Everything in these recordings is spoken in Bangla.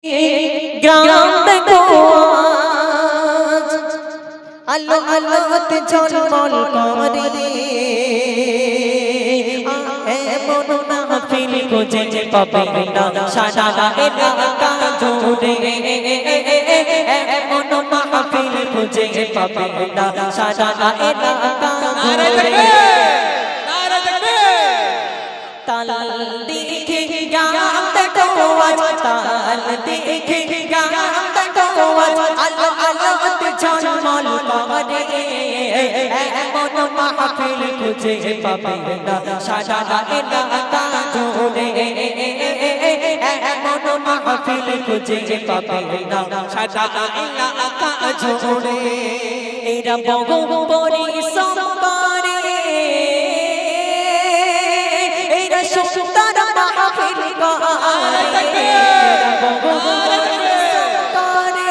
গ্রাম দেখো আলো আলোতে ঝলমল করে এমন মাহফিল খুঁজে পাবে না সারা এলাকা জুড়ে এমন মাহফিল খুঁজে পাবে না সারা এলাকা জুড়ে তাল দেখে গ্রাম দেখো আজ তাল দেখে গ্রাম দেখো আজ আলো আলোতে ঝলমল করে এমন মাহফিল খুঁজে পাবে না সারা এলাকা জুড়ে এমন মাহফিল খুঁজে পাবে না সারা এলাকা জুড়ে এরা বহু পরিশ্রম করে এরা সুন্দর মাহফিল করে এরা বহু পরিশ্রম করে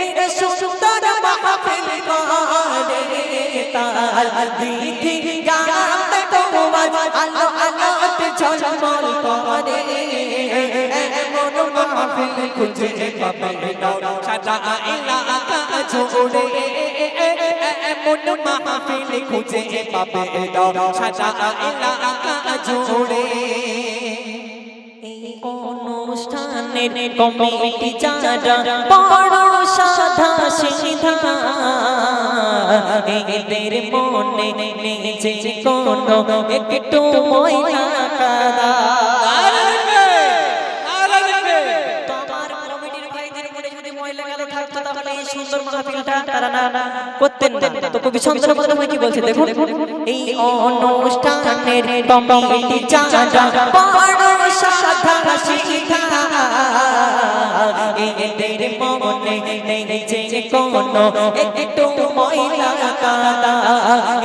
এরা সুন্দর মাহফিল করে তাল দিকে গান দেখো আলো আলোতে ঝলমল করে এমন মাহফিল খুঁজে পাবে না সারা এলাকা জুড়ে এমন মাহফিল খুঁজে পাবে না সারা এলাকা জুড়ে এই অনুষ্ঠানের কমিটি যারা বড় সাধা সিধা এদের মনে নেই যে কোনো একটু ময়লা কাদা সুন্দর মাহফিলটা তারা না করতেন না তো কবি চন্দ্রপদ কি বলছে দেখুন এই অনুষ্ঠানের কমিটি যারা বড় সাধা সিধা এদের মনে নেই যে কোনো একটু ময়লা কাদা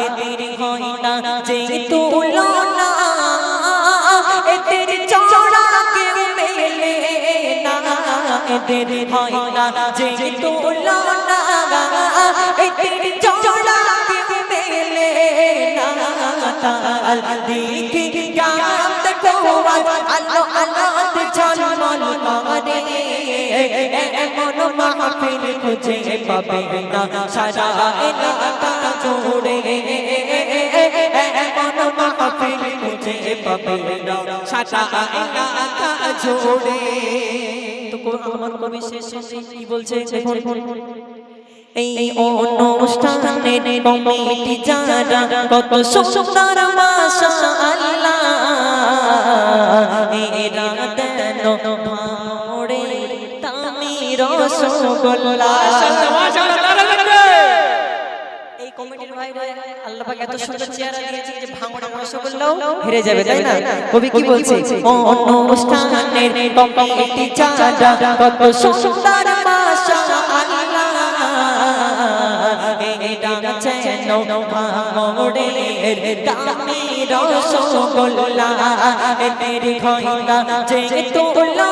এদের হয় না যে তুলনা এদের চড়া কেউ মেলে না এদের হয় না যে তুলনা এদের চড়া কেউ মেলে না তাল দিকে গান দেখো আলো আলোতে ঝলমল করে এমন মাহফিল খুঁজে পাবে না সারা এলাকা জুড়ে এমন মাহফিল খুঁজে পাবে না সারা এলাকা জুড়ে তো আমার কবি শেষ কি বলছে দেখুন এই অনুষ্ঠানের কমিটি যারা কত সুন্দর মাশাআল্লাহ এরা দেন ভাড়ে তামির রসগোল্লা এই কমিটির ভাইরা আল্লাহ পাক এত সুন্দর চেহারা দিয়েছে যে ভাঙড়া রসগোল্লাও হেরে যাবে তাই না কবি কি বলছে অনুষ্ঠানের কমিটি যারা কত সুন্দর মাশাআল্লাহ যেন ভাঙড়ের দামি রসগোল্লা এদের হয় না যে তুলনা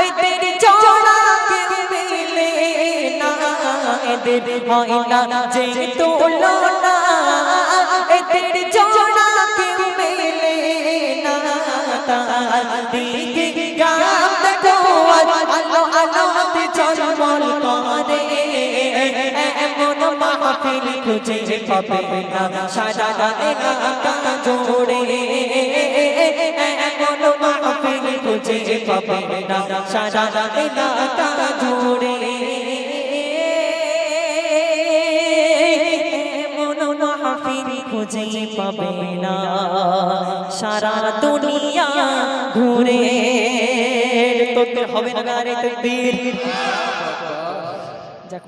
এদের চড়া কেউ মেলে না এদের হয় না যে তুলনা এদের চড়া কেউ মেলে না তাল দিকে গান দেখো আলো আলোতে ঝলমল করে এমন মাহফিল খুঁজে পাবে না সারা এলাকা জুড়ে এমন মাহফিল খুঁজে পাবে না সারা এলাকা জুড়ে এমন মাহফিল খুঁজে পাবে না সারা দুনিয়া ঘুরে তোকে হবে না রে তকবীর যাক